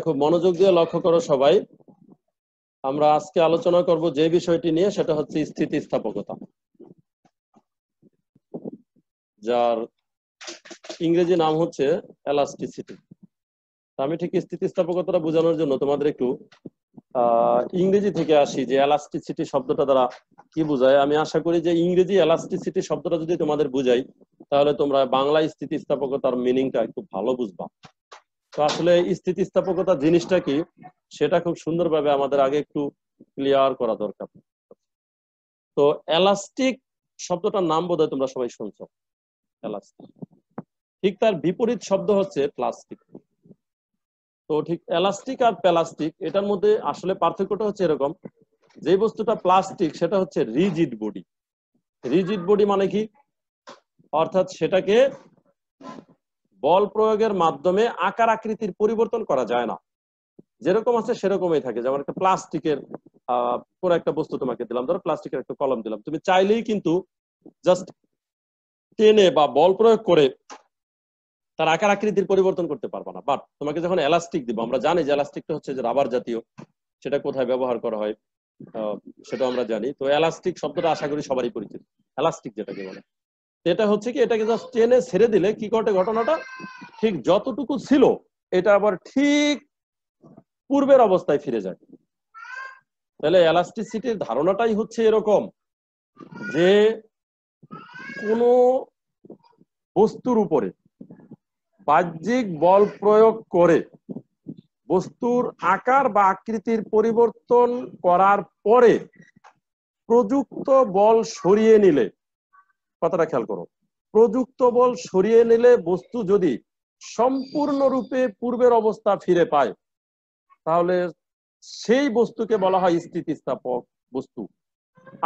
খুব মনোযোগ দিয়ে লক্ষ্য করো সবাই। আমরা আজকে আলোচনা করব যে বিষয়টি নিয়ে, সেটা হচ্ছে স্থিতিস্থাপকতা, যার ইংরেজি নাম হচ্ছে এলাস্টিসিটি। আমি ঠিক স্থিতিস্থাপকতাটা বোঝানোর জন্য তোমাদের একটু ইংরেজি থেকে আসি, যে এলাস্টিসিটি শব্দটা দ্বারা কি বোঝায়। আমি আশা করি যে ইংরেজি এলাস্টিসিটি শব্দটা যদি তোমাদের বুঝাই, তাহলে তোমরা বাংলা স্থিতিস্থাপকতার মিনিংটা একটু ভালো বুঝবা। তো আসলে স্থিতিস্থাপকতা জিনিসটা কি, সেটা খুব সুন্দরভাবে আমাদের আগে একটু ক্লিয়ার করা দরকার। তো এলাস্টিক শব্দটার নাম বোধহয় তোমরা সবাই শুনছো, এলাস্টিক। ঠিক তার বিপরীত শব্দ হচ্ছে প্লাস্টিক। তো ঠিক এলাস্টিক আর প্লাস্টিক, এটার মধ্যে আসলে পার্থক্যটা হচ্ছে এরকম, যে বস্তুটা প্লাস্টিক সেটা হচ্ছে রিজিড বডি। রিজিড বডি মানে কি, অর্থাৎ সেটাকে বল প্রয়োগের মাধ্যমে আকার আকৃতির পরিবর্তন করা যায় না, যেরকম আছে সেরকমই থাকে। যেমন একটা প্লাস্টিকের পুরো একটা বস্তু তোমাকে দিলাম, ধরো প্লাস্টিকের একটা কলম দিলাম, তুমি চাইলেই কিন্তু জাস্ট টেনে বা বল প্রয়োগ করে তার আকার আকৃতির পরিবর্তন করতে পারবা না। বাট তোমাকে যখন এলাস্টিক দিব, আমরা জানি যে এলাস্টিকটা হচ্ছে যে রাবার জাতীয়, সেটা কোথায় ব্যবহার করা হয় সেটা আমরা জানি। তো এলাস্টিক শব্দটা আশা করি সবারই পরিচিত। এলাস্টিক যেটাকে বলে, এটা হচ্ছে কি, এটাকে জাস্ট টেনে ছেড়ে দিলে কি ঘটে, ঘটনাটা ঠিক যতটুকু ছিল এটা আবার ঠিক পূর্বের অবস্থায় ফিরে যায়। তাহলে এলাস্টিসিটির ধারণাটাই হচ্ছে এরকম, যে কোনো বস্তুর উপরে বাহ্যিক বল প্রয়োগ করে বস্তুর আকার বা আকৃতির পরিবর্তন করার পরে প্রযুক্ত বল সরিয়ে নিলে, কথাটা খেয়াল করো, প্রযুক্ত বল সরিয়ে নিলে বস্তু যদি সম্পূর্ণরূপে পূর্বের অবস্থা ফিরে পায়, তাহলে সেই বস্তুকে বলা হয় স্থিতিস্থাপক বস্তু।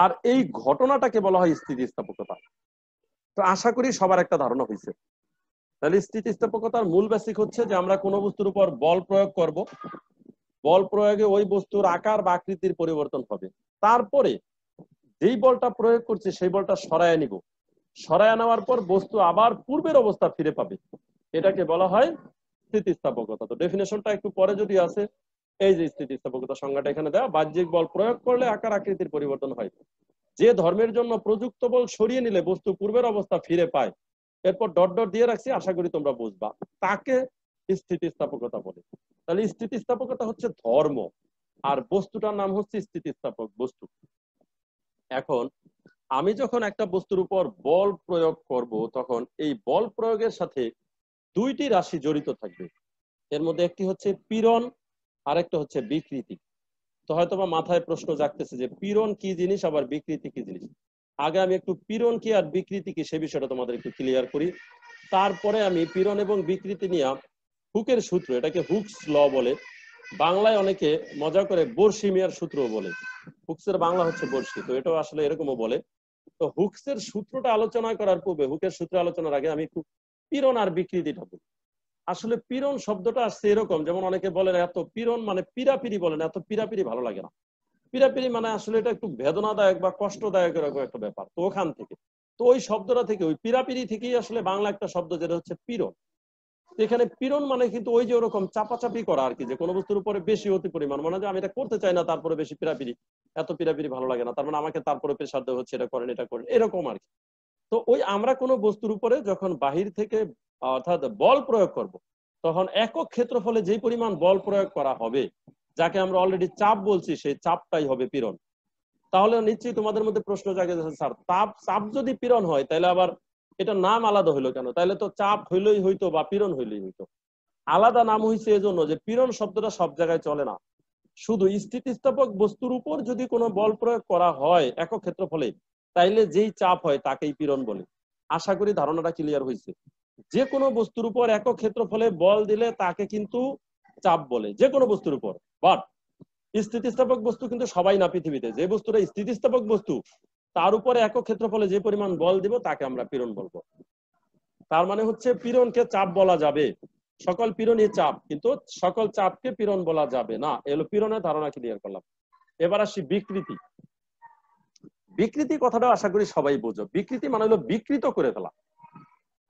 আর এই ঘটনাটাকে বলা হয় স্থিতিস্থাপকতা। তো আশা করি সবার একটা ধারণা হয়েছে। তাহলে স্থিতিস্থাপকতার মূল বেসিক হচ্ছে যে আমরা কোনো বস্তুর উপর বল প্রয়োগ করব, বল প্রয়োগে ওই বস্তুর আকার বা আকৃতির পরিবর্তন হবে, তারপরে যেই বলটা প্রয়োগ করছে সেই বলটা সরায় নিব, সরায় নেওয়ার পর বস্তু আবার পূর্বের অবস্থা ফিরে পাবে, এটাকে বলা হয় স্থিতিস্থাপকতা। তো ডেফিনেশনটা একটু পরে যদি আসে, এই যে স্থিতিস্থাপকতা সংজ্ঞাটা এখানে দেওয়া, বাহ্যিক বল প্রয়োগ করলে আকার আকৃতির পরিবর্তন হয়, যে ধর্মের জন্য প্রযুক্ত বল সরিয়ে নিলে বস্তু পূর্বের অবস্থা ফিরে পায়, এরপর ডট ডট দিয়ে রাখছি, আশা করি তোমরা বুঝবা, তাকে স্থিতিস্থাপকতা বলে। তাহলে স্থিতিস্থাপকতা হচ্ছে ধর্ম, আর বস্তুটার নাম হচ্ছে স্থিতিস্থাপক বস্তু। এখন আমি যখন একটা বস্তুর উপর বল প্রয়োগ করব, তখন এই বল প্রয়োগের সাথে দুইটি রাশি জড়িত থাকবে। এর মধ্যে একটি হচ্ছে পীড়ন, আর একটা হচ্ছে বিকৃতি। তো হয়তো বা মাথায় প্রশ্ন জাগতেছে যে পীড়ন কি জিনিস, আবার বিকৃতি কি জিনিস। আগে আমি একটু পীড়ন কি আর বিকৃতি কি সে বিষয়টা তোমাদের একটু ক্লিয়ার করি, তারপরে আমি পীড়ন এবং বিকৃতি নিয়ে হুকের সূত্র, এটাকে হুকস ল বলে, বাংলায় অনেকে মজা করে বর্ষি মিয়ার সূত্র বলে। হুকসের বাংলা হচ্ছে বর্ষি, তো এটাও আসলে এরকমও বলে। তো হুকসের সূত্রটা আলোচনা করার পূর্বে, হুকের সূত্র আলোচনার আগে আমি একটু পীড়ন আর বিকৃতিটা বলি। আসলে পীড়ন শব্দটা আসছে এরকম, যেমন অনেকে বলেন এত পীড়ন মানে পিরাপিরি, বলেন এত পিরাপিরি ভালো লাগে না। পিরাপিরি মানে আসলে এটা একটু বেদনাদায়ক বা কষ্টদায়ক এরকম একটা ব্যাপার। তো ওখান থেকে, তো ওই শব্দটা থেকে, ওই পিরাপিরি থেকেই আসলে বাংলা একটা শব্দ যেটা হচ্ছে পীড়ন। এখানে পীড়ন মানে কিন্তু ওই যে ওরকম চাপাচাপি করা আর কি, যে কোনো বস্তুর উপরে বেশি অতি পরিমাণ, মানে যে আমি এটা করতে চাই না, তারপরে বেশি পিরাপিরি, এত পিরাপিরি ভালো লাগে না, তার মানে আমাকে তারপরে প্রেসার দেওয়া হচ্ছে, এটা করেন এটা করেন, এরকম আর কি। তো ওই আমরা কোনো বস্তুর উপরে যখন বাহির থেকে অর্থাৎ বল প্রয়োগ করব, তখন একক ক্ষেত্রফলে যেই পরিমাণ বল প্রয়োগ করা হবে, যাকে আমরা অলরেডি চাপ বলছি, সেই চাপটাই হবে পীড়ন। তাহলে নিশ্চয়ই তোমাদের মধ্যে প্রশ্ন জাগে যাচ্ছে, স্যার চাপ যদি পীড়ন হয়, তাহলে আবার এটা নাম আলাদা হইলো কেন? তাহলে তো চাপ হইলেই হইতো বা পীড়ন হইলেই হইতো। আলাদা নাম হইছে এজন্য যে পীড়ন শব্দটা সব জায়গায় চলে না, শুধু স্থিতিস্থাপক বস্তুর উপর যদি কোনো বল প্রয়োগ করা হয় একক ক্ষেত্রফলে, তাইলে যেই চাপ হয় তাকেই পীড়ন বলে। আশা করি ধারণাটা ক্লিয়ার হয়েছে। যে কোনো বস্তুর উপর একক ক্ষেত্রফলে বল দিলে তাকে কিন্তু চাপ বলে, যে কোনো বস্তুর উপর। বাট স্থিতিস্থাপক বস্তু কিন্তু সবাই না পৃথিবীতে, যে বস্তুটা স্থিতিস্থাপক বস্তু তার উপরে একক ক্ষেত্রফলে যে পরিমাণ বল দিব তাকে আমরা পীড়ন বলবো। তার মানে হচ্ছে পীড়নকে চাপ বলা যাবে, সকল পীড়নই চাপ, কিন্তু সকল চাপকে পীড়ন বলা যাবে না। এলো পীড়নের ধারণা ক্লিয়ার করলাম। এবার আসি বিকৃতি। বিকৃতি কথাটা আশা করি সবাই বোঝো। বিকৃতি মানে হলো বিকৃত করে ফেলা,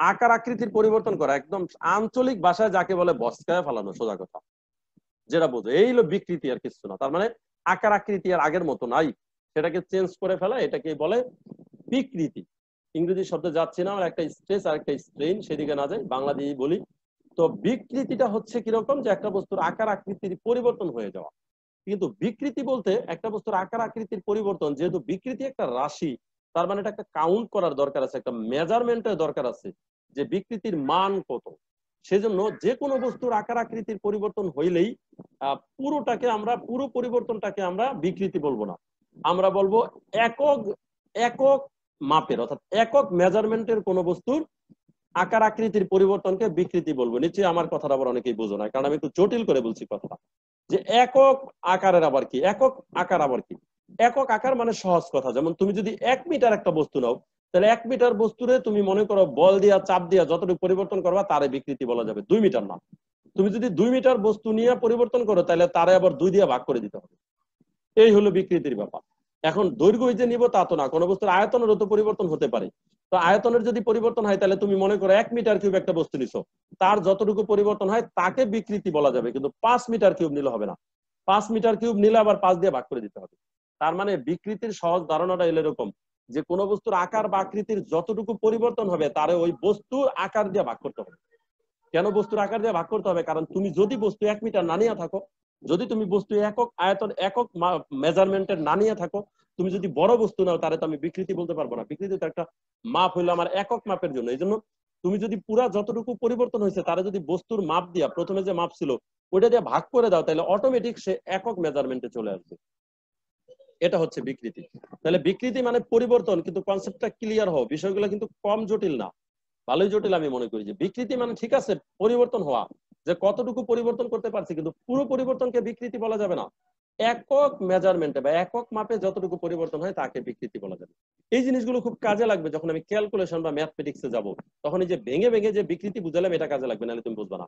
আকার আকৃতির পরিবর্তন করা, একদম আঞ্চলিক ভাষায় যাকে বলে বসকায় ফেলানো, সোজা কথা। যেটা বোঝো, এই হলো বিকৃতি আর কিছু না। তার মানে আকার আকৃতি আর আগের মতো নাই, সেটাকে চেঞ্জ করে ফেলা, এটাকে বলে বিকৃতি। ইংরেজি শব্দে যাচ্ছি না, আমার একটা স্ট্রেস আর একটা স্ট্রেইন, সেদিকে না যাই, বাংলা দিয়েই বলি। তো বিকৃতিটা হচ্ছে কিরকম, যে একটা বস্তুর আকার আকৃতির পরিবর্তন হয়ে যাওয়া। কিন্তু বিকৃতি বলতে একটা বস্তুর আকার আকৃতির পরিবর্তন, যেহেতু বিকৃতি একটা রাশি, তার মানে এটা একটা কাউন্ট করার দরকার আছে, একটা মেজারমেন্টের দরকার আছে যে বিকৃতির মান কত। সেজন্য যে কোনো বস্তুর আকার আকৃতির পরিবর্তন হইলেই পুরো পরিবর্তনটাকে আমরা বিকৃতি বলবো না, আমরা বলবো একক একক মাপের, অর্থাৎ একক মেজারমেন্টের কোন বস্তুর আকার আকৃতির পরিবর্তনকে বিকৃতি বলবো। নিশ্চয়ই আমার কথাটা আবার অনেকেই বোঝো না, কারণ আমি একটু জটিল করে বলছি কথাটা। যে একক আকারের আবার কি, একক আকার আবার কি? একক আকার মানে সহজ কথা, যেমন তুমি যদি 1 মিটার একটা বস্তু নাও, তাহলে 1 মিটার বস্তুরে তুমি মনে করো বল দিয়া চাপ দিয়া যতটুকু পরিবর্তন করবা তারে বিকৃতি বলা যাবে। 2 মিটার না, তুমি যদি 2 মিটার বস্তু নিয়ে পরিবর্তন করো, তাহলে তারে আবার 2 দিয়ে ভাগ করে দিতে হবে। এই হলো বিকৃতির ব্যাপার। এখন দৈর্ঘ্য যে নিব তা তো না, কোনো বস্তুর আয়তনেরও তো পরিবর্তন হতে পারে। তো আয়তনের যদি পরিবর্তন হয়, তাহলে তুমি মনে করো 1 মিটার কিউব একটা বস্তু নিছো, তার যতটুকু পরিবর্তন হয় তাকে বিকৃতি বলা যাবে, কিন্তু 5 মিটার কিউব নিলে হবে না। 5 মিটার কিউব নিলে আবার 5 দিয়ে ভাগ করে দিতে হবে। তার মানে বিকৃতির সহজ ধারণাটা এলো এরকম, যে কোনো বস্তুর আকার বা আকৃতির যতটুকু পরিবর্তন হবে তারে ওই বস্তুর আকার দিয়ে ভাগ করতে হবে। কেন বস্তুর আকার দিয়ে ভাগ করতে হবে? কারণ তুমি যদি বস্তু 1 মিটার না নিয়ে থাকো, যদি তুমি বস্তু একক আয়তন একক মেজারমেন্টের না নিয়ে থাকো, তুমি যদি বড় বস্তু নাও, তাহলে তো আমি বিকৃতি বলতে পারবো না। বিকৃতি তো একটা মাপ হইলো আমার একক মাপের জন্য। এই জন্য তুমি যদি পুরা যতটুকু পরিবর্তন হয়েছে তারা যদি বস্তুর মাপ দিয়া, প্রথমে যে মাপ ছিল ওইটা দিয়ে ভাগ করে দাও, তাহলে অটোমেটিক সে একক মেজারমেন্টে চলে আসবে। এটা হচ্ছে বিকৃতি। তাহলে বিকৃতি মানে পরিবর্তন, কিন্তু কনসেপ্টটা ক্লিয়ার হও, বিষয়গুলো কিন্তু কম জটিল না, ভালোই জটিল আমি মনে করি। যে বিকৃতি মানে ঠিক আছে পরিবর্তন হওয়া, যে কতটুকু পরিবর্তন করতে পারছি, কিন্তু পুরো পরিবর্তনকে বিকৃতি বলা যাবে না। একক মেজারমেন্টে বা একক মাপে যতটুকু পরিবর্তন হয় তাকে বিকৃতি বলা যাবে। এই জিনিসগুলো খুব কাজে লাগবে যখন আমি ক্যালকুলেশন বা ম্যাথমেটিক্সে যাব, তখন এই যে ভেঙে ভেঙে যে বিকৃতি বুঝালাম এটা কাজে লাগবে, নাহলে তুমি বুঝবে না।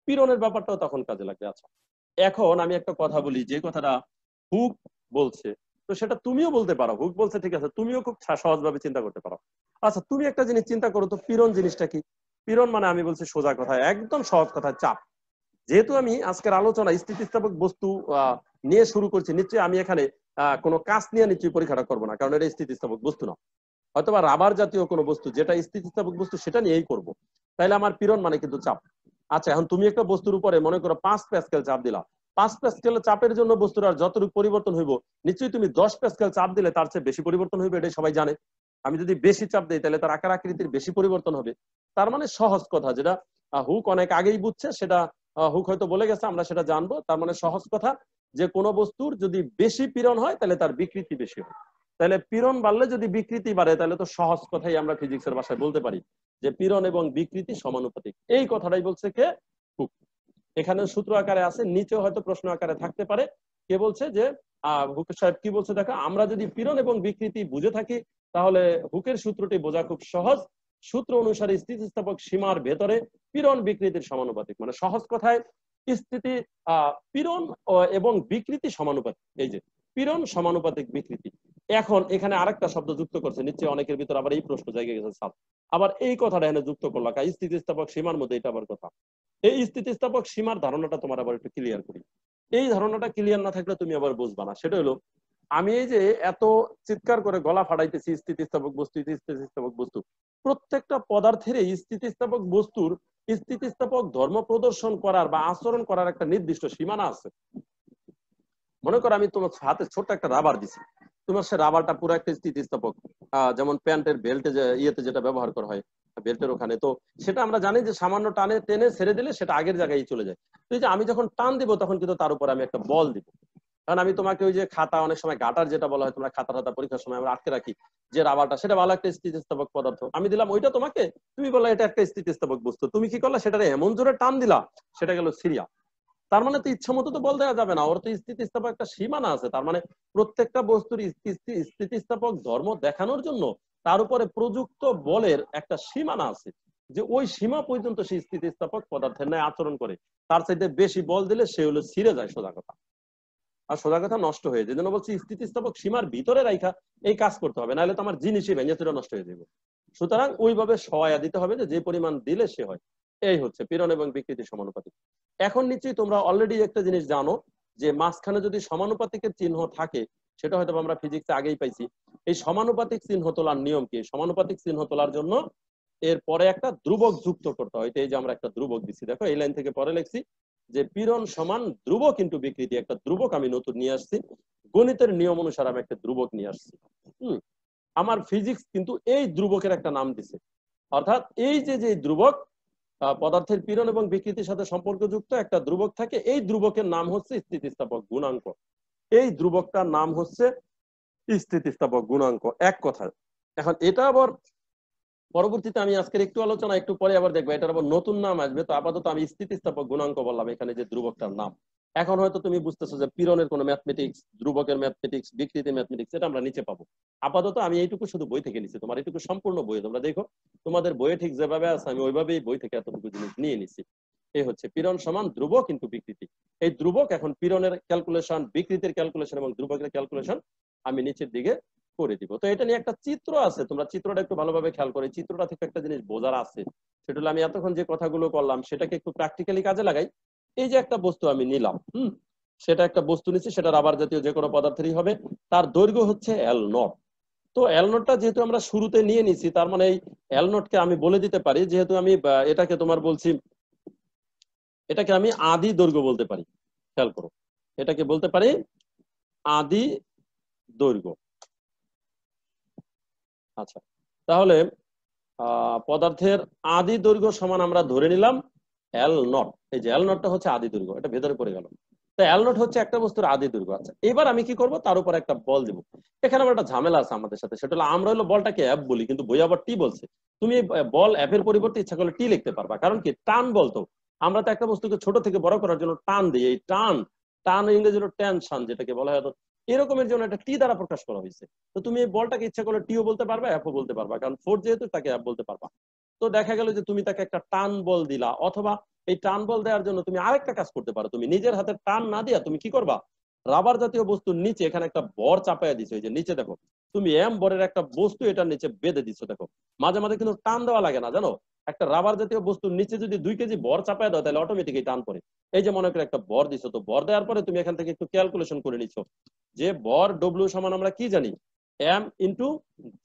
পীড়নের ব্যাপারটাও তখন কাজে লাগবে। আচ্ছা, এখন আমি একটা কথা বলি, যে কথাটা হুক বলছে, তো সেটা তুমিও বলতে পারো। হুক বলছে ঠিক আছে, তুমিও খুব সহজভাবে চিন্তা করতে পারো। আচ্ছা, তুমি একটা জিনিস চিন্তা করো তো, পীড়ন জিনিসটা কি? পীড়ন মানে আমি বলছি সোজা কথায়, একদম সহজ কথায়, চাপ। যেহেতু আমি আজকের আলোচনা স্থিতিস্থাপক বস্তু নিয়ে শুরু করছি, নিশ্চয়ই আমি এখানে কোনো কাজ নিয়ে নিশ্চয়ই পরীক্ষাটা করবো না, কারণ এটা স্থিতিস্থাপক বস্তু না। হয়তোবা রাবার জাতীয় কোনো বস্তু যেটা স্থিতিস্থাপক বস্তু সেটা নিয়েই করবো। তাইলে আমার পীড়ন মানে কিন্তু চাপ। আচ্ছা, এখন তুমি একটা বস্তুর উপরে মনে করো 5 প্যাসকেল চাপ দিলা। 5 প্যাসকেল চাপের জন্য বস্তুর আর যতটুকু পরিবর্তন হইব, নিশ্চয়ই তুমি 10 প্যাসকেল চাপ দিলে তার চেয়ে বেশি পরিবর্তন হইবে, এটা সবাই জানে। আমি যদি বেশি চাপ দিই, তাহলে তার আকার আকৃতির বেশি পরিবর্তন হবে। তার মানে সহজ কথা, যেটা হুক অনেক আগেই বুঝছে, সেটা হুক হয়তো বলে গেছে, আমরা সেটা জানবো। তার মানে সহজ কথা, যে কোনো বস্তুর যদি বেশি পীড়ন হয় তাহলে তার বিকৃতি বেশি হয়। তাহলে পীড়ন বাড়লে যদি বিকৃতি বাড়ে, তাহলে তো সহজ কথাই আমরা ফিজিক্সের ভাষায় বলতে পারি যে পীড়ন এবং বিকৃতি সমানুপাতিক। এই কথাটাই বলছে কে? হুক। এখানে সূত্র আকারে আছে, নিচে হয়তো প্রশ্ন আকারে থাকতে পারে। কে বলছে যে হুক সাহেব কি বলছে দেখো, আমরা যদি পীড়ন এবং বিকৃতি বুঝে থাকি, তাহলে হুকের সূত্রটি বোঝা খুব সহজ। সূত্র অনুসারে স্থিতিস্থাপক সীমার ভেতরে পীড়ন বিকৃতির সমানুপাতিক। মানে সহজ কথায় স্থিতি পীড়ন এবং বিকৃতি সমানুপাতিক। এই যে পীড়ন সমানুপাতিক বিকৃতি। এখন এখানে আরেকটা শব্দ যুক্ত করছে, নিশ্চয়ই অনেকের ভিতর আবার এই প্রশ্ন জায়গা গেছে, স্যার আবার এই কথাটা এখানে যুক্ত করলা, স্থিতিস্থাপক সীমার মধ্যে এটা আবার কথা। এই স্থিতিস্থাপক সীমার ধারণাটা তোমার আবার একটু ক্লিয়ার করি। এই ধারণাটা ক্লিয়ার না থাকলে তুমি আবার বুঝবা না। সেটা হলো, আমি এই যে এত চিৎকার করে গলা ফাটাইতেছি স্থিতিস্থাপক বস্তু স্থিতিস্থাপক বস্তু, প্রত্যেকটা পদার্থের স্থিতিস্থাপক বস্তুর স্থিতিস্থাপক ধর্ম প্রদর্শন করার বা আচরণ করার একটা নির্দিষ্ট সীমানা আছে। মনে করো আমি তোমার হাতে ছোট্ট একটা রাবার দিছি, তোমার সে রাবারটা পুরো একটা স্থিতিস্থাপক। যেমন প্যান্টের বেল্টে ইয়েতে যেটা ব্যবহার করা হয়, বেল্টের ওখানে, তো সেটা আমরা জানি যে সামান্য টানে টেনে ছেড়ে দিলে সেটা আগের জায়গায় চলে যায়। তো এই যে আমি যখন টান দিব, তখন কিন্তু তার উপর আমি একটা বল দিব। কারণ আমি তোমাকে ওই যে খাতা, অনেক সময় গাটার যেটা বলা হয়, তোমরা খাতা টাতা পরীক্ষার সময় আমরা আটকে রাখি, যে রাবারটা, সেটা ভালো একটা স্থিতিস্থাপক পদার্থ, আমি দিলাম ওইটা তোমাকে, তুমি বললা এটা একটা স্থিতিস্থাপক বস্তু, তুমি কি করলা, সেটা এমন জোরে টান দিলা, সেটা গেল সিরিয়া। তার মানে তো ইচ্ছা মতো তো বল দেওয়া যাবে না, ওর তো স্থিতিস্থাপক একটা সীমানা আছে। তার মানে প্রত্যেকটা বস্তুর স্থিতিস্থাপক ধর্ম দেখানোর জন্য তার উপরে প্রযুক্ত বলের একটা সীমানা আছে, যে ওই সীমা পর্যন্ত সেই স্থিতিস্থাপক পদার্থের ন্যায় আচরণ করে। তার চাইতে বেশি বল দিলে সে হলো ছিঁড়ে যায়, সোজা কথা। আর সোজা কথা নষ্ট হয়ে যায়। যেন বলছি স্থিতিস্থাপক সীমার ভিতরে রাখা এই কাজ করতে হবে, নাহলে তো আমার জিনিসই ভেঙে চুরে নষ্ট হয়ে যাবে। সুতরাং ওইভাবে সহায়া দিতে হবে, যে পরিমাণ দিলে সে হয়। এই হচ্ছে পীড়ন এবং বিকৃতি সমানুপাতিক। এখন নিশ্চয়ই তোমরা অলরেডি একটা জিনিস জানো যে মাঝখানে যদি সমানুপাতিকের চিহ্ন থাকে, সেটা হয়তো আমরা ফিজিক্সে আগেই পাইছি। এই সমানুপাতিক চিহ্ন তোলার নিয়ম কি? সমানুপাতিক চিহ্ন তোলার জন্য এরপরে একটা ধ্রুবক যুক্ত করতে হয়। এই যে আমরা একটা ধ্রুবক দিচ্ছি, দেখো এই লাইন থেকে পরে লিখছি যে পীড়ন সমান ধ্রুবক কিন্তু বিকৃতি। একটা ধ্রুবক আমি নতুন নিয়ে আসছি, গণিতের নিয়ম অনুসারে আমি একটা ধ্রুবক নিয়ে আসছি। আমার ফিজিক্স কিন্তু এই ধ্রুবকের একটা নাম দিছে, অর্থাৎ এই যে যে ধ্রুবক পদার্থের পীড়ন এবং বিকৃতির সাথে সম্পর্কযুক্ত একটা ধ্রুবক থাকে, এই ধ্রুবকের নাম হচ্ছে স্থিতিস্থাপক গুণাঙ্ক। এই ধ্রুবকটার নাম হচ্ছে স্থিতিস্থাপক গুণাঙ্ক, এক কথায়। এখন এটা আবার পরবর্তীতে আমি আজকের একটু আলোচনা একটু পরে আবার দেখবো, এটার আবার নতুন নাম আসবে। তো আপাতত আমি স্থিতিস্থাপক গুণাঙ্ক বললাম এখানে যে ধ্রুবকটার নাম। এখন হয়তো তুমি বুঝতেছো যে পীড়নের কোনো ম্যাথমেটিক্স, ধ্রুবকের ম্যাথমেটিক্স, বিকৃতির ম্যাথমেটিক্স এটা আমরা নিচে পাবো। আপাতত আমি এইটুকু শুধু বই থেকে নিচ্ছি, তোমার এইটুকু সম্পূর্ণ বই তোমরা দেখো, তোমাদের বইয়ে ঠিক যেভাবে আছে আমি ওইভাবেই বই থেকে এতটুকু জিনিস নিয়ে নিছি। এই হচ্ছে পীড়ন সমান ধ্রুবক কিন্তু বিকৃতি। এই ধ্রুবক এখন পীড়নের ক্যালকুলেশন, বিকৃতির ক্যালকুলেশন এবং ধ্রুবকের ক্যালকুলেশন আমি নিচের দিকে করে দিব। তো এটা নিয়ে একটা চিত্র আছে, তোমরা চিত্রটা একটু ভালোভাবে খেয়াল করে, চিত্রটা থেকে একটা জিনিস বোঝার আছে। সেটা হলো আমি এতক্ষণ যে কথাগুলো করলাম সেটাকে একটু প্র্যাকটিক্যালি কাজে লাগাই। এই যে একটা বস্তু আমি নিলাম, সেটা একটা বস্তু নিচ্ছি, সেটা রাবার জাতীয় যে কোনো পদার্থেরই হবে, তার দৈর্ঘ্য হচ্ছে এল নট। তো এল নটটা যেহেতু আমরা শুরুতে নিয়ে নিছি, তার মানে এই এল নটকে আমি বলে দিতে পারি, যেহেতু আমি এটাকে তোমার বলছি, এটাকে আমি আদি দৈর্ঘ্য বলতে পারি। খেয়াল করো, এটাকে বলতে পারি আদি দৈর্ঘ্য। আচ্ছা, তাহলে পদার্থের আদি দৈর্ঘ্য সমান আমরা ধরে নিলাম এল নট। এই যে এল নটটা হচ্ছে আদি দৈর্ঘ্য, এটা ভেতরে পড়ে গেল। তো এল নট হচ্ছে একটা বস্তুর আদি দৈর্ঘ্য। আচ্ছা, এবার আমি কি করব, তার উপর একটা বল দিব। এখানে আবার একটা ঝামেলা আছে আমাদের সাথে, সেটা হলো আমরা হলো বলটাকে এফ বলি, কিন্তু বই আবার টি বলছে। তুমি বল এফ এর পরিবর্তে ইচ্ছা করলে টি লিখতে পারবা, কারণ কি টান বল তো। আমরা তো একটা বস্তুকে ছোট থেকে বড় করার জন্য টান দিই, এই টান, টান ইংরেজি হলো টেনশন যেটাকে বলা হয়, এরকমের জন্য একটা টি দ্বারা প্রকাশ করা হয়েছে। তো তুমি এই বলটাকে ইচ্ছা করলে টিও বলতে পারবা, এফও বলতে পারবা, কারণ ফোর্স যেহেতু তাকে এফ বলতে পারবা। তো দেখা গেল যে তুমি তাকে একটা টান বল দিলা, অথবা এই টান বল দেওয়ার জন্য তুমি আরেকটা কাজ করতে পারো। তুমি নিজের হাতে টান না দিয়া তুমি কি করবা, রাবার জাতীয় বস্তুর নিচে এখানে একটা বর চাপাইয়া দিছো। এই যে নিচে দেখো, তুমি এম বরের একটা বস্তু এটার নিচে বেঁধে দিচ্ছ। দেখো মাঝে মাঝে কিন্তু টান দেওয়া লাগে না, জানো। একটা রাবার জাতীয় বস্তুর নিচে যদি 2 কেজি বর চাপায় দাও, তাহলে অটোমেটিকই টান পড়ে। এই যে মনে করে একটা বর দিছো, তো বর দেওয়ার পরে তুমি এখান থেকে একটু ক্যালকুলেশন করে নিচ্ছ যে বর ডব্লিউ সমান আমরা কি জানি, এম ইন্টু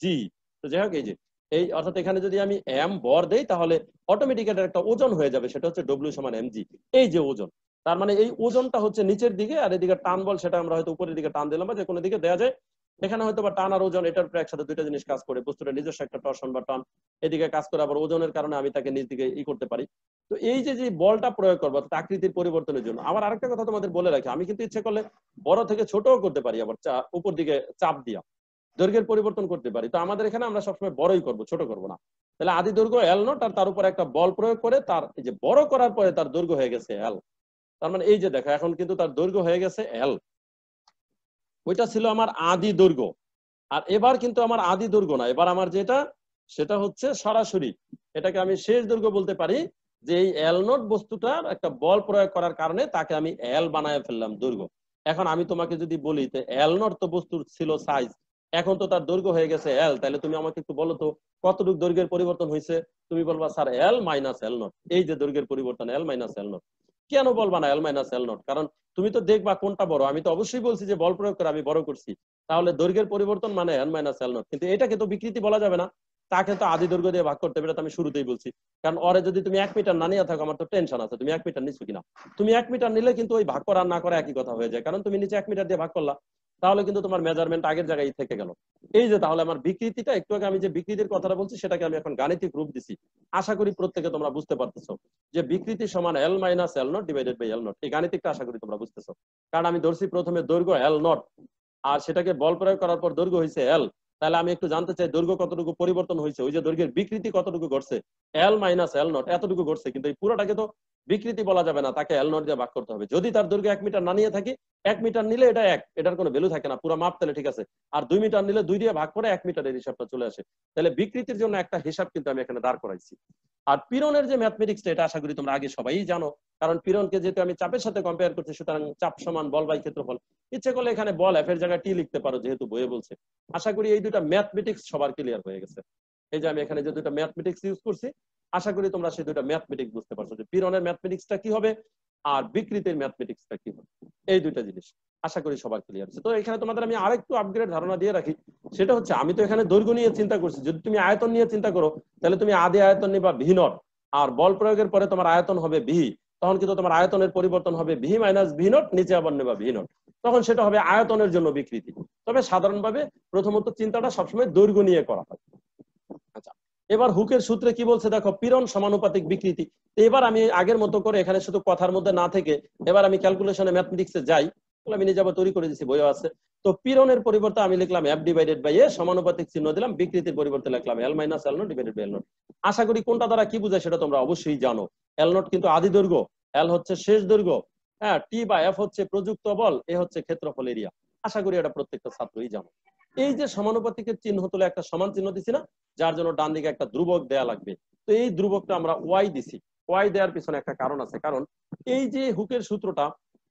জি। তো যাই হোক, এই যে এই অর্থাৎ এখানে যদি আমি এম বর দেই, তাহলে অটোমেটিক এটার একটা ওজন হয়ে যাবে, সেটা হচ্ছে ডব্লিউ সমান এম জি। এই যে ওজন, তার মানে এই ওজনটা হচ্ছে নিচের দিকে, আর এদিকে টান বল সেটা আমরা হয়তো উপরের দিকে টান দিলাম বা যে কোনো দিকে দেওয়া যায়। এখানে হয়তো বা টান আর ওজন এটার উপরে একসাথে দুইটা জিনিস কাজ করে, বস্তুটা নিজস্ব একটা টর্শন বা টান এদিকে কাজ করে, আবার ওজনের কারণে আমি তাকে নিচ দিকে করতে পারি। তো এই যে যে বলটা প্রয়োগ করবো আকৃতির পরিবর্তনের জন্য, আবার আরেকটা কথা তোমাদের বলে রাখি, আমি কিন্তু ইচ্ছে করলে বড় থেকে ছোটও করতে পারি, আবার উপর দিকে চাপ দিয়া দৈর্ঘ্যের পরিবর্তন করতে পারি। তো আমাদের এখানে আমরা সবসময় বড়ই করব, ছোট করব না। তাহলে আদি দৈর্ঘ্য এল নট, আর তার উপর একটা বল প্রয়োগ করে তার এই যে বড় করার পরে তার দৈর্ঘ্য হয়ে গেছে এল। তার মানে এই যে দেখো এখন কিন্তু তার দৈর্ঘ্য হয়ে গেছে এল। ওইটা ছিল আমার আদি দৈর্ঘ্য, আর এবার কিন্তু আমার আদি দৈর্ঘ্য না, এবার আমার যেটা সেটা হচ্ছে সরাসরি এটাকে আমি শেষ দৈর্ঘ্য বলতে পারি। যে এই এল নট বস্তুটার একটা বল প্রয়োগ করার কারণে তাকে আমি এল বানায় ফেললাম দৈর্ঘ্য। এখন আমি তোমাকে যদি বলি এল নট তো বস্তুর ছিল সাইজ, এখন তো তার দৈর্ঘ্য হয়ে গেছে এল, তাহলে তুমি আমাকে একটু বলো তো কতটুকু দৈর্ঘ্যের পরিবর্তন হয়েছে। তুমি বলবা sir L minus L not. এই যে দৈর্ঘ্যের পরিবর্তন এল মাইনাস এল নট। কেন বলবা না এল মাইনাস এল নট? কারণ তুমি তো দেখবা কোনটা বড়। আমি তো অবশ্যই বলছি যে বল প্রয়োগ করে আমি বড় করছি, তাহলে দৈর্ঘ্যের পরিবর্তন মানে এল মাইনাস এল নট। কিন্তু এটাকে তো বিকৃতি বলা যাবে না, তাকে তো আদি দৈর্ঘ্য দিয়ে ভাগ করতে হবে, এটা আমি শুরুতেই বলছি। কারণ ওরে যদি তুমি 1 মিটার না নিয়ে থাকো, আমার তো টেনশন আছে তুমি 1 মিটার নিচ্ছ কিনা। তুমি 1 মিটার নিলে কিন্তু ওই ভাগ করা না করা একই কথা হয়ে যায়, কারণ তুমি নিচে 1 মিটার দিয়ে ভাগ করলা, তাহলে কিন্তু তোমার মেজারমেন্ট আগের জায়গায় থেকে গেল। এই যে তাহলে আমার বিকৃতিটা, একটু আগে আমি যে বিকৃতির কথাটা বলছি সেটাকে আমি এখন গাণিতিক রূপ দিছি। আশা করি প্রত্যেকে তোমরা বুঝতে পারতেছো যে বিকৃতি সমান L minus L naught divided by L not. এই গাণিতিকটা আশা করি তোমরা বুঝতেছো। কারণ আমি ধরছি প্রথমে দৈর্ঘ্য এল নট, আর সেটাকে বল প্রয়োগ করার পর দৈর্ঘ্য হয়েছে এল। তাহলে আমি একটু জানতে চাই দৈর্ঘ্য কতটুকু পরিবর্তন হয়েছে, ওই যে দৈর্ঘ্যের বিকৃতি কতটুকু ঘটছে, এল মাইনাস এল নট এতটুকু ঘটছে। কিন্তু এই পুরোটাকে তো বিকৃতি বলা যাবে না, তাকে এল নট দিয়ে ভাগ করতে হবে। যদি তার দৈর্ঘ্য 1 মিটার না নিয়ে থাকি, 1 মিটার নিলে এটা 1, এটার কোনো ভ্যালু থাকে না, পুরো মাপ তাহলে ঠিক আছে। আর 2 মিটার নিলে 2 দিয়ে ভাগ করে 1 মিটারের হিসাবটা চলে আসে। তাহলে বিকৃতির জন্য একটা হিসাব কিন্তু আমি এখানে দাঁড় করাইছি। আর পীড়নের যে ম্যাথমেটিক্সটা, এটা আশা করি তোমরা আগে সবাই জানো, কারণ পীড়নকে যেহেতু আমি চাপের সাথে কম্পেয়ার করছি, সুতরাং চাপ সমান বল বাই ক্ষেত্রফল। ইচ্ছে করলে এখানে বল এফ এর জায়গায় টি লিখতে পারো, যেহেতু বইয়ে বলছে। আশা করি এই দুটা ম্যাথমেটিক্স সবার ক্লিয়ার হয়ে গেছে। এই যে আমি এখানে যে দুটা ম্যাথমেটিক্স ইউজ করছি, আশা করি তোমরা সেই দুইটা ম্যাথমেটিক্স বুঝতে পারছো যে পীড়নের ম্যাথমেটিক্সটা কি হবে আর বিকৃতির ম্যাথমেটিক্সটা কি হবে, এই দুইটা জিনিস আশা করি সবার ক্লিয়ার আছে। তো এখানে তোমাদের আমি আরেকটু আপগ্রেড ধারণা দিয়ে রাখি, সেটা হচ্ছে আমি তো এখানে দৈর্ঘ্য নিয়ে চিন্তা করছি, যদি তুমি আয়তন নিয়ে চিন্তা করো তাহলে তুমি আদি আয়তন নিবা ভি নট, আর বল প্রয়োগের পরে তোমার আয়তন হবে ভি, তখন কিন্তু তোমার আয়তনের পরিবর্তন হবে ভি মাইনাস ভি নট, নিচে আবার নেবা ভি নট, তখন সেটা হবে আয়তনের জন্য বিকৃতি। তবে সাধারণভাবে প্রথমত চিন্তাটা সবসময় দৈর্ঘ্য নিয়ে করা হয়। আচ্ছা, এবার হুকের সূত্রে কি বলছে দেখো, পীড়ন সমানুপাতিক বিকৃতি। এবার আমি আগের মতো করে এখানে শুধু কথার মধ্যে না থেকে এবার আমি ক্যালকুলেশনে ম্যাথমেটিক্সে যাই, আমি নিজে আবার তৈরি করে দিচ্ছি, বইও আছে। তো পীড়নের পরিবর্তে আমি লিখলাম এফ ডিভাইডেড বাই এ, সমানুপাতিক চিহ্ন দিলাম, বিকৃতির পরিবর্তে লিখলাম L minus L naught divided by L naught. আশা করি কোনটা দ্বারা কি বোঝায় সেটা তোমরা অবশ্যই জানো। এল নট কিন্তু আদি দৈর্ঘ্য, এল হচ্ছে শেষ দৈর্ঘ্য, হ্যাঁ, টি বা এফ হচ্ছে প্রযুক্ত বল, এ হচ্ছে ক্ষেত্রফল এরিয়া। আশা করি এটা প্রত্যেকটা ছাত্রই জানো। এই যে সমানুপাতিকের চিহ্ন তুলে একটা সমান চিহ্ন দিছি না, যার জন্য ডান দিকে একটা ধ্রুবক দেয়া লাগবে, তো এই ধ্রুবকটা আমরা ওয়াই দিছি। ওয়াই দেওয়ার পিছনে একটা কারণ আছে, কারণ এই যে হুকের সূত্রটা,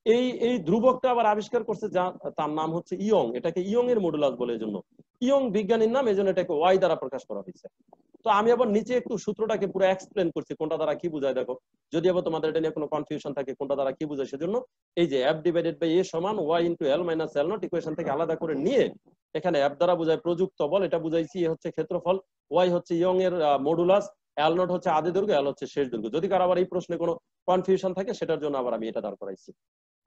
এই এই ধ্রুবকটা আবার আবিষ্কার করছে যা, তার নাম হচ্ছে ইয়ং, এটাকে ইয়ং এর মডুলাস বলে, এজন্য ইয়ং বিজ্ঞানীর নাম, এজন্য এটাকে ওয়াই দ্বারা প্রকাশ করা হয়েছে। তো আমি আবার নিচে একটু সূত্রটাকে পুরো এক্সপ্লেন করছি কোনটা দ্বারা কি বোঝায় দেখো, যদি আবার তোমাদের এটা নিয়ে কোনো কনফিউশন থাকে কোনটা দ্বারা কি বোঝায়, সেজন্য এই যে এফ ডিভাইডেড বাই এ সমান Y into L minus L not equation থেকে আলাদা করে নিয়ে এখানে এফ দ্বারা বোঝায় প্রযুক্ত বল, এটা বুঝাইছি, এ হচ্ছে ক্ষেত্রফল, ওয়াই হচ্ছে ইয়ং এর মডুলাস, এল নট হচ্ছে আদি দৈর্ঘ্য, এল হচ্ছে শেষ দৈর্ঘ্য। যদি কারো আবার এই প্রশ্নে কোনো কনফিউশন থাকে সেটার জন্য আবার আমি এটা দাঁড় করাইছি।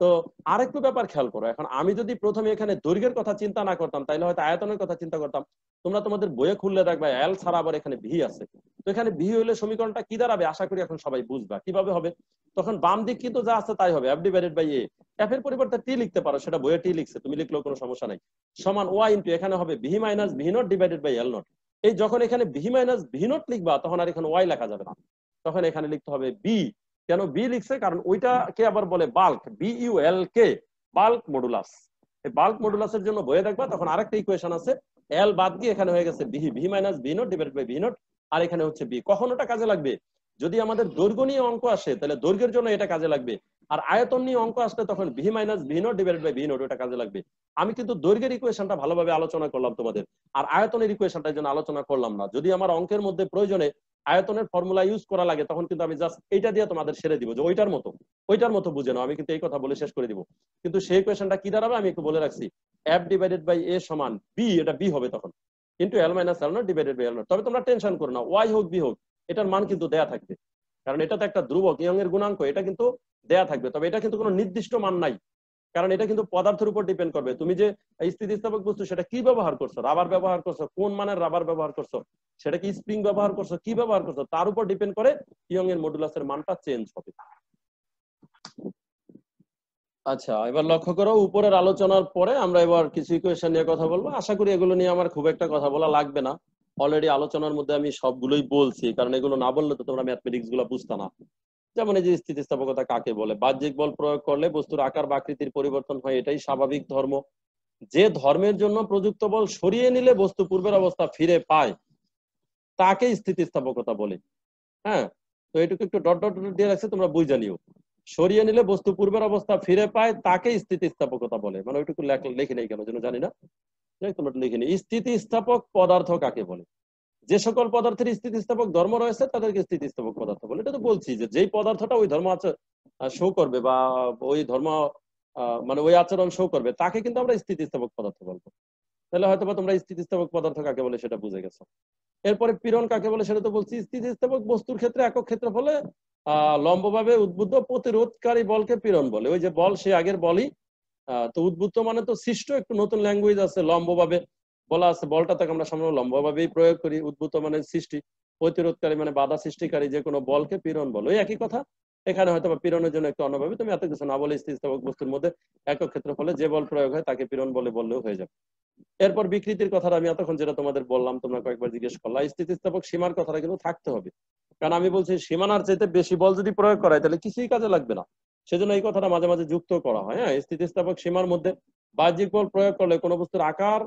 তো আরেকটু ব্যাপার খেয়াল করো, এখন আমি যদি প্রথমে এখানে দৈর্ঘ্যের কথা চিন্তা না করতাম তাহলে হয়তো আয়তনের কথা চিন্তা করতাম। তোমরা তোমাদের বইয়ে খুললে দেখবে এল ছাড়া আবার এখানে ভি আছে, তো এখানে ভি হইলে সমীকরণটা কি দাঁড়াবে আশা করি এখন সবাই বুঝবা কিভাবে হবে। তখন বাম দিক কিন্তু যা আছে তাই হবে, F divided by A, F এর পরিবর্তে টি লিখতে পারো, সেটা বইয়ে টি লিখছে, তুমি লিখলেও কোনো সমস্যা নাই, সমান ওয়াই ইন্টু এখানে হবে V minus V not divided by L not. এই যখন এখানে ভি মাইনাস ভি নট লিখবা তখন আর এখানে ওয়াই লেখা যাবে না, তখন এখানে লিখতে হবে বি। কেন বি লিখছে, কারণ ওইটাকে আবার বলে বাল্ক, বি ইউ এল কে, বাল্ক মডুলাস। এই বাল্ক মডুলাসের জন্য বইয়ে দেখবা তখন আরেকটা ইকুয়েশন আছে, এল বাদ দিয়ে এখানে হয়ে গেছে V, V minus V not divided by V naught, আর এখানে হচ্ছে বি। কখন ওটা কাজে লাগবে, যদি আমাদের দৈর্ঘ্য নিয়ে অঙ্ক আসে তাহলে দৈর্ঘ্যের জন্য এটা কাজে লাগবে, আর আয়তন নিয়ে অঙ্ক আসলে তখন V minus V not divided by V not ওটা কাজে লাগবে। আমি কিন্তু দৈর্ঘ্যের ইকুয়েশনটা ভালোভাবে আলোচনা করলাম তোমাদের, আর আয়তনের ইকুয়েশনটার জন্য আলোচনা করলাম না। যদি আমার অঙ্কের মধ্যে প্রয়োজনে আয়তনের ফর্মুলা ইউজ করা লাগে তখন কিন্তু আমি জাস্ট এইটা দিয়ে তোমাদের সেরে দিব যে ওইটার মতো বুঝে নাও, আমি কিন্তু এই কথা বলে শেষ করে দিব। কিন্তু সেই ইকুয়েশনটা কি দাঁড়াবে আমি একটু বলে রাখছি, এফ ডিভাইডেড বাই এ সমান বি, এটা বি হবে তখন, কিন্তু L minus L naught divided by L naught. তবে তোমরা টেনশন করো না, ওয়াই হোক বি হোক এটার মান কিন্তু দেয়া থাকবে, কারণ এটা তো একটা ধ্রুবক, ইয়ং এর গুণাঙ্ক, এটা কিন্তু দেয়া থাকবে। তবে এটা কিন্তু কোনো নির্দিষ্ট মান নাই, কারণ এটা কিন্তু পদার্থের উপর ডিপেন্ড করবে, তুমি যে স্থিতিস্থাপক বস্তু সেটা কি ব্যবহার করছো, রাবার ব্যবহার করছো, কোন মানের রাবার ব্যবহার করছো, সেটা কি স্প্রিং ব্যবহার করছো, কি ব্যবহার করছো, তার উপর ডিপেন্ড করে ইয়ং এর মডুলাসের মানটা চেঞ্জ হবে। আচ্ছা, এবার লক্ষ্য করো, উপরের আলোচনার পরে আমরা এবার কিছু ইকুয়েশন নিয়ে কথা বলবো। আশা করি এগুলো নিয়ে আমার খুব একটা কথা বলা লাগবে না, অলরেডি আলোচনার মধ্যে আমি সবগুলোই বলছি, কারণ এগুলো না বললে তো তোমরা ম্যাথমেটিক্স গুলো বুঝতে না। যেমন এই যে স্থিতিস্থাপকতা কাকে বলে, বাহ্যিক বল প্রয়োগ করলে বস্তুর আকার বা আকৃতির পরিবর্তন হয়, এটাই স্বাভাবিক ধর্ম। যে ধর্মের জন্য প্রযুক্ত বল সরিয়ে নিলে বস্তু পূর্বের অবস্থা ফিরে পায় তাকে স্থিতিস্থাপকতা বলে। হ্যাঁ, তো এটুকু একটু ডট ডট দিয়ে রাখছে, তোমরা বুঝে জানিও, সরিয়ে নিলে বস্তু পূর্বের অবস্থা ফিরে পায় তাকে স্থিতিস্থাপকতা বলে, মানে ওইটুকু লিখে নেই কেন যেন জানি না, তোমরা লিখে নি। স্থিতিস্থাপক পদার্থ কাকে বলে, যে সকল পদার্থের স্থিতিস্থাপক ধর্ম রয়েছে তাদেরকে স্থিতিস্থাপক পদার্থ বলে। এটা তো বলছি যে যেই পদার্থটা ওই ধর্ম শো করবে বা ওই ধর্ম মানে ওই আচরণ শো করবে তাকে কিন্তু আমরা স্থিতিস্থাপক পদার্থ বলবো। তাহলে হয়তো তোমরা স্থিতিস্থাপক পদার্থ কাকে বলে সেটা বুঝে গেছো। এরপরে পীড়ন কাকে বলে সেটা তো বলছি, স্থিতিস্থাপক বস্তুর ক্ষেত্রে একক ক্ষেত্রফলে লম্বভাবে উদ্বুদ্ধ প্রতিরোধকারী বলকে পীড়ন বলে। ওই যে বল সে আগের বলই, তো উদ্বুদ্ধ মানে তো সৃষ্ট, একটু নতুন ল্যাঙ্গুয়েজ আছে, লম্বভাবে বলা আছে, বলটা তাকে আমরা সাধারণত লম্বভাবেই প্রয়োগ করি, উদ্বুদ্ধ মানে সৃষ্টি, প্রতিরোধকারী মানে বাধা সৃষ্টিকারী, যে কোনো বলকে পীড়ন বলে। ওই একই কথা, এখানে হয়তো পীড়নের জন্য একটু অন্যভাবে, তুমি এত কিছু না বলে স্থিতিস্থাপক বস্তুর মধ্যে একক ক্ষেত্রফলে যে বল প্রয়োগ হয় তাকে পীড়ন বলে বললেও হয়ে যাবে। এরপর বিকৃতির কথাটা আমি এতক্ষণ যেটা তোমাদের বললাম, তোমরা কয়েকবার জিজ্ঞেস করলা, স্থিতিস্থাপক সীমার কথাটা কিন্তু থাকতে হবে, কারণ আমি বলছি সীমানার চাইতে বেশি বল যদি প্রয়োগ করা হয় তাহলে কিছুই কাজে লাগবে না, সেজন্য এই কথাটা মাঝে মাঝে যুক্ত করা হয়। হ্যাঁ, স্থিতিস্থাপক সীমার মধ্যে বাহ্যিক বল প্রয়োগ করলে কোনো বস্তুর আকার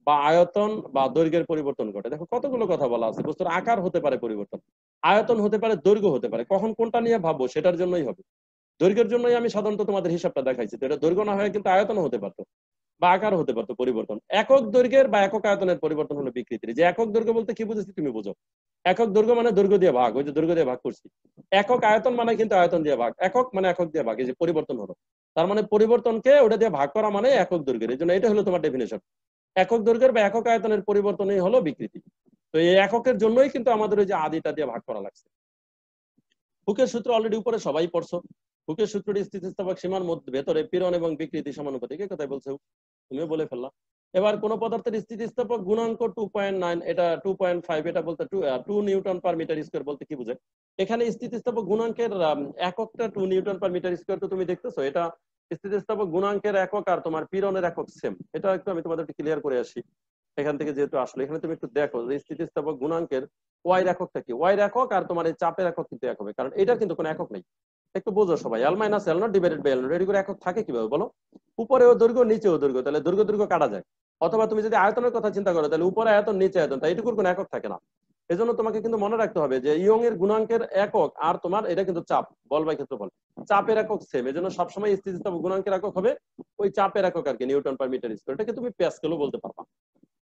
বা আয়তন বা দৈর্ঘ্যের পরিবর্তন ঘটে। দেখো কতগুলো কথা বলা আছে, বস্তুর আকার হতে পারে পরিবর্তন, আয়তন হতে পারে, দৈর্ঘ্য হতে পারে, কখন কোনটা নিয়ে ভাববো সেটার জন্যই হবে। দৈর্ঘ্যের জন্যই আমি সাধারণত তোমাদের হিসাবটা দেখাইছি, তো এটা দৈর্ঘ্য না হয় কিন্তু আয়তন হতে পারতো বা আকার হতে পারতো পরিবর্তন। একক দৈর্ঘ্যের বা একক আয়তনের পরিবর্তন হলো বিকৃতির। যে একক দৈর্ঘ্য বলতে কি বুঝেছি তুমি বুঝো, একক দৈর্ঘ্য মানে দৈর্ঘ্য দিয়ে ভাগ, ওই যে দৈর্ঘ্য দিয়ে ভাগ করছি। একক আয়তন মানে কিন্তু আয়তন দিয়ে ভাগ, একক মানে একক দিয়ে ভাগ, এই যে পরিবর্তন হলো, তার মানে পরিবর্তনকে ওটা দিয়ে ভাগ করা মানে একক দৈর্ঘ্যের। এই জন্য এটা হলো তোমার ডেফিনেশন। একক দৈর্ঘ্যের বা একক আয়তনের পরিবর্তনই হলো বিকৃতি। তো এই এককের জন্যই কিন্তু আমাদের ওই যে আদিটা দিয়ে ভাগ করা লাগছে। হুকের সূত্র অলরেডি উপরে সবাই পড়ছো। হুকের সূত্রটি স্থিতিস্থাপক সীমার মধ্যে ভেতরে পীড়ন এবং বিকৃতি সমানুপাতিক, এই কথাই বলছে, তুমিও বলে ফেললা। এবার কোন পদার্থের স্থিতিস্থাপক গুণাঙ্ক 2.9, এটা 2.5, এটা বলতে 2 নিউটন পার মিটার স্কয়ার বলতে কি বোঝায়? এখানে স্থিতিস্থাপক গুণাঙ্কের এককটা 2 নিউটন পার মিটার স্কয়ার, তো তুমি দেখতেছো এটা স্থিতিস্থাপক গুণাঙ্কের একক আর তোমার পীড়নের একক সেম। এটা একটু আমি তোমাদের ক্লিয়ার করে আসি এখান থেকে, যেহেতু আসলে এখানে তুমি একটু দেখো যে স্থিতিস্থাপক গুণাঙ্কের ওয়াই এককটা কি। ওয়াই একক আর তোমার এই চাপের একক কিন্তু এক হবে, কারণ এটা কিন্তু কোনো একক নেই। একটু বোঝো সবাই, L minus L naught divided by L naught, এটি করে একক থাকে কিভাবে বলো? উপরেও দৈর্ঘ্য নিচেও দৈর্ঘ্য, তাহলে দৈর্ঘ্য দৈর্ঘ্য কাটা যায়। অথবা তুমি যদি আয়তনের কথা চিন্তা করো, তাহলে উপরে আয়তন নিচে আয়তন, তাই এটুকুর কোনো একক থাকে না। এজন্য তোমাকে কিন্তু মনে রাখতে হবে যে ইয়ং এর গুণাঙ্কের একক আর তোমার এটা কিন্তু চাপ, বল বাই ক্ষেত্রফল, চাপের একক সেম। এজন্য সবসময় স্থিতিস্থাপক গুণাঙ্কের একক হবে ওই চাপের একক আর কি, নিউটন পার মিটার স্কয়ার। এটাকে তুমি প্যাসকেলও বলতে পারবা।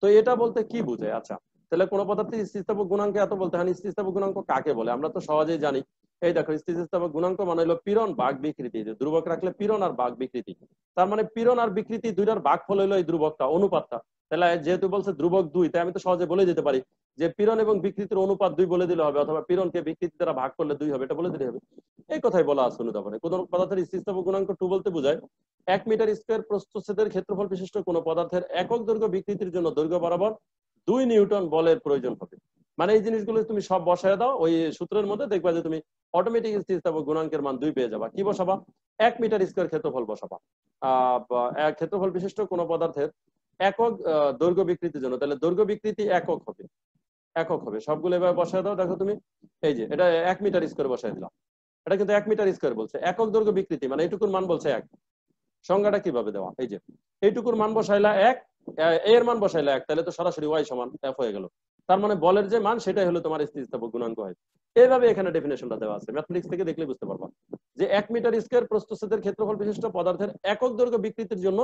তো এটা বলতে কি বোঝায়? আচ্ছা, তাহলে কোন পদার্থের স্থিতিস্থাপক গুণাঙ্ক এত বলতে হয়, স্থিতিস্থাপক গুণাঙ্ক কাকে বলে আমরা তো সহজেই জানি। এই দেখো, স্থিতিস্থাপক গুণাঙ্ক মানে হলো পীড়ন ভাগ বিকৃতি, যে ধ্রুবক রাখলে পীড়ন আর ভাগ বিকৃতি, তার মানে পীড়ন আর বিকৃতি দুইটার ভাগফল হলো এই ধ্রুবকটা, অনুপাতটা। তাহলে যেহেতু বলছে ধ্রুবক 2, তাই আমি তো সহজে বলে দিতে পারি যে পীড়ন এবং বিকৃতির অনুপাত 2 বলে দিলে হবে, অথবা পীড়নকে বিকৃতি দ্বারা ভাগ করলে 2 হবে, এটা বলে দিলে হবে। এই কথাই বলা আছে অনুধাবনে। কোন পদার্থের স্থিতিস্থাপক গুণাঙ্ক 2 বলতে বোঝায় 1 মিটার স্কয়ার প্রস্থচ্ছেদের ক্ষেত্রফল বিশিষ্ট কোন পদার্থের একক দৈর্ঘ্য বিকৃতির জন্য দৈর্ঘ্য বরাবর 2 নিউটন বলের প্রয়োজন হবে। মানে এই জিনিসগুলো তুমি সব বসায় দাও ওই সূত্রের মধ্যে, দেখবা যে তুমি অটোমেটিক স্থিতিস্থাপক গুণাঙ্কের মান 2 পেয়ে যাবা। কি বসাবা? 1 মিটার স্কয়ার ক্ষেত্রফল বসাবা। ক্ষেত্রফল বিশিষ্ট কোন পদার্থের একক দৈর্ঘ্য বিকৃতির জন্য, তাহলে দৈর্ঘ্য বিকৃতি একক হবে, একক হবে। সবগুলো এবার বসায় দাও। দেখো তুমি, এই যে এটা 1 মিটার স্কয়ার বসায় দিলাম, এটা কিন্তু 1 মিটার স্কয়ার বলছে। একক দৈর্ঘ্য বিকৃতি মানে এইটুকুর মান বলছে 1। সংজ্ঞাটা কিভাবে দেওয়া? এই যে এইটুকুর মান বসাইলা 1, এর মান বসাইলা 1, তাহলে তো সরাসরি ওয়াই সমান এফ হয়ে গেল। তার মানে বলের যে মান সেটাই হলো তোমার স্থিতিস্থাপক গুণাঙ্ক হয়। এইভাবে এখানে ডেফিনেশনটা দেওয়া আছে, ম্যাথমেটিক্স থেকে দেখলে বুঝতে পারবা যে 1 মিটার স্কয়ার প্রস্থচ্ছেদের ক্ষেত্রফল বিশিষ্ট পদার্থের একক দৈর্ঘ্য বিকৃতির জন্য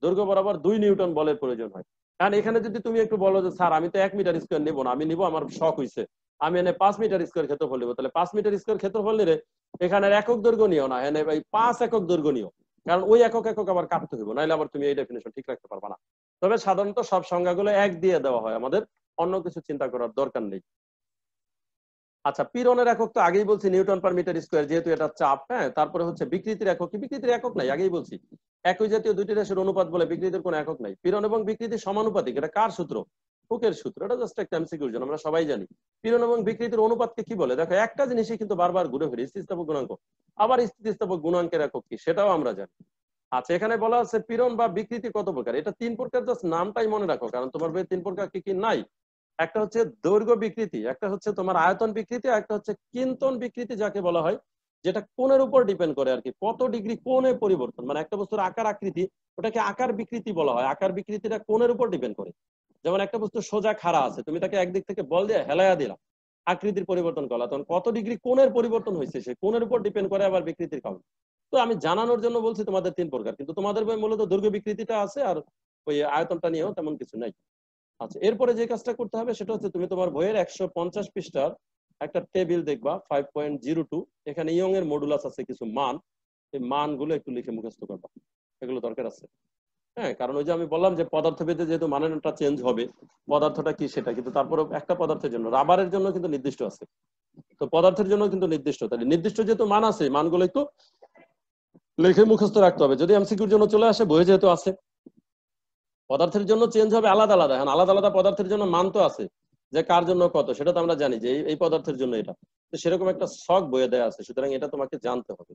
দৈর্ঘ্য বরাবর 2 নিউটন বলের প্রয়োজন হয়। কারণ এখানে যদি তুমি একটু বলো যে স্যার আমি তো 1 মিটার স্কয়ার নেবো না, আমি নিবো, আমার শখ হইছে, আমি এনে 5 মিটার স্কয়ার ক্ষেত্রফল নেবো, তাহলে 5 মিটার স্কয়ার ক্ষেত্রফল নিলে এখানে একক দৈর্ঘ্য নিও না, এনে 5 একক দৈর্ঘ্য নিও, কারণ ওই একক একক আবার কাটতে হইব, নাইলে আবার তুমি এই ডেফিনেশন ঠিক রাখতে পারবা না। তবে সাধারণত সব সংজ্ঞাগুলো 1 দিয়ে দেওয়া হয়, আমাদের অন্য কিছু চিন্তা করার দরকার নেই। আচ্ছা, পীড়নের একক তো আগেই বলছি নিউটন পার মিটার স্কয়ার, যেহেতু এটা চাপ। হ্যাঁ, তারপরে হচ্ছে বিকৃতির একক কি? বিকৃতির একক নাই, আগেই বলছি। একই জাতীয় দুইটি রাশির অনুপাত বলে বিকৃতির কোনো একক নাই। পীড়ন এবং বিকৃতি সমানুপাতিক, এটা কার সূত্র? হুকের সূত্র। এটা জাস্ট একটা এমসিকিউর জন্য, আমরা সবাই জানি। পীড়ন এবং বিকৃতির অনুপাতকে কি বলে? দেখো, একটা জিনিসই কিন্তু বারবার ঘুরে ফিরে, স্থিতিস্থাপক গুণাঙ্ক। আবার স্থিতিস্থাপক গুণাঙ্কের একক কি সেটাও আমরা জানি। আচ্ছা, এখানে বলা আছে পীড়ন বা বিকৃতি কত প্রকার, এটা 3 প্রকার, জাস্ট নামটাই মনে রাখো, কারণ তোমার বইয়ে 3 প্রকার কি কি নাই। একটা হচ্ছে দৈর্ঘ্য বিকৃতি, একটা হচ্ছে তোমার আয়তন বিকৃতি, একটা হচ্ছে কিন্তন বিকৃতি যাকে বলা হয়, যেটা কোণের উপর ডিপেন্ড করে আর কি, কত ডিগ্রি কোণে পরিবর্তন, মানে একটা বস্তুর আকার আকৃতি, ওটাকে আকার বিকৃতি বলা হয়। আকার বিকৃতিটা কোণের উপর ডিপেন্ড করে। যেমন একটা বস্তু সোজা খাড়া আছে, তুমি তাকে একদিক থেকে বল দিয়ে হেলায়া দিলা, আকৃতির পরিবর্তন করলা, তখন কত ডিগ্রি কোণের পরিবর্তন হয়েছে সে কোণের উপর ডিপেন্ড করে আবার বিকৃতির কারণ। তো আমি জানানোর জন্য বলছি তোমাদের 3 প্রকার, কিন্তু তোমাদের বই মূলত দৈর্ঘ্য বিকৃতিটা আছে, আর ওই আয়তনটা নিয়েও তেমন কিছু নাই। আচ্ছা, এরপরে যে কাজটা করতে হবে সেটা হচ্ছে তুমি তোমার বইয়ের 150 পৃষ্ঠার একটা টেবিল দেখবা 5.02, এখানে ইয়ং এর মডুলাস আছে কিছু মান, এই মানগুলো একটু লিখে মুখস্থ করবা, এগুলো দরকার আছে। হ্যাঁ, কারণ ওই যে আমি বললাম যে পদার্থভেদে যেহেতু মানটা চেঞ্জ হবে, পদার্থটা কি সেটা কিন্তু তারপরে একটা পদার্থের জন্য, রাবারের জন্য কিন্তু নির্দিষ্ট আছে, তো পদার্থের জন্য কিন্তু নির্দিষ্ট, তাহলে নির্দিষ্ট যেহেতু মান আছে, মানগুলো একটু লিখে মুখস্থ রাখতে হবে। যদি এমসিকিউর জন্য চলে আসে, বইয়ে যেহেতু আছে, পদার্থের জন্য চেঞ্জ হবে আলাদা আলাদা, এখন আলাদা আলাদা পদার্থের জন্য মান তো আছে, যে কার জন্য কত, সেটা তো আমরা জানি যে এই পদার্থের জন্য এটা, তো সেরকম একটা ছক বইয়ে দেয়া আছে, সুতরাং এটা তোমাকে জানতে হবে।